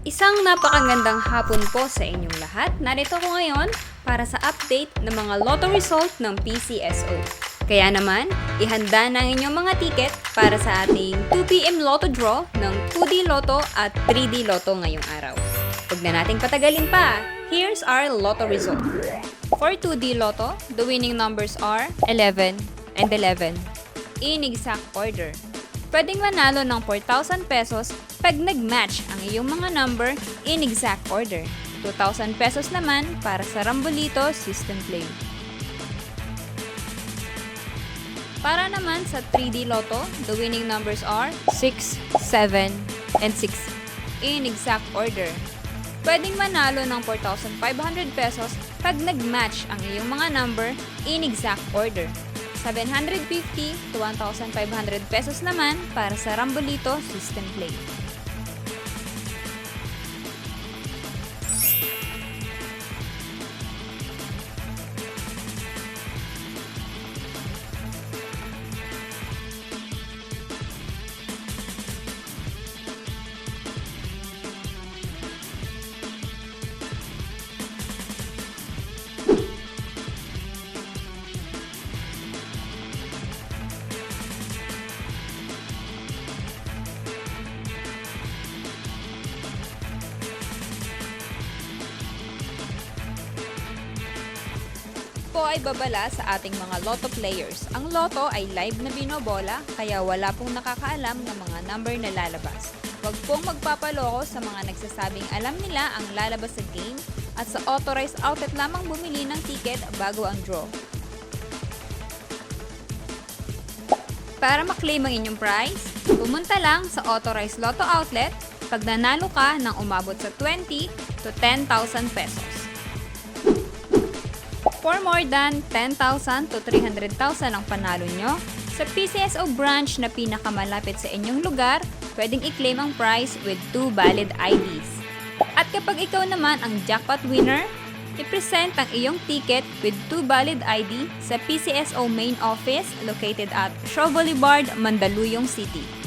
Isang napakagandang hapon po sa inyong lahat. Narito ko ngayon para sa update ng mga lotto result ng PCSO. Kaya naman, ihanda na ang inyong mga ticket para sa ating 2pm lotto draw ng 2D Lotto at 3D Lotto ngayong araw. Huwag na nating patagalin pa. Here's our lotto result. For 2D Lotto, the winning numbers are 11 and 11 in exact order. Pwedeng manalo ng 4,000 pesos pag nag-match ang iyong mga number in exact order. 2,000 pesos naman para sa Rambolito System Play. Para naman sa 3D Lotto, the winning numbers are 6, 7, and 6 in exact order. Pwedeng manalo ng 4,500 pesos pag nag-match ang iyong mga number in exact order. 750 to 1,500 pesos naman para sa Rambolito System Play. Po ay babala sa ating mga lotto players. Ang lotto ay live na binobola, kaya wala pong nakakaalam ng mga number na lalabas. Huwag pong magpapaloko sa mga nagsasabing alam nila ang lalabas sa game at sa authorized outlet lamang bumili ng ticket bago ang draw. Para maklaim ang inyong prize, pumunta lang sa authorized lotto outlet pag nanalo ka ng umabot sa 20 to 10,000 pesos. For more than 10,000 to 300,000 ang panalo nyo, sa PCSO branch na pinakamalapit sa inyong lugar, pwedeng i-claim ang prize with 2 valid IDs. At kapag ikaw naman ang jackpot winner, i-present ang iyong ticket with 2 valid ID sa PCSO main office located at Shaw Boulevard, Mandaluyong City.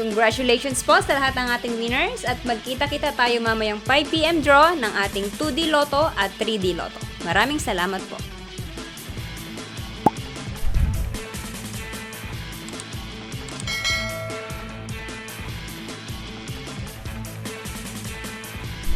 Congratulations po sa lahat ng ating winners at magkita-kita tayo mamayang 5pm draw ng ating 2D Lotto at 3D Lotto. Maraming salamat po.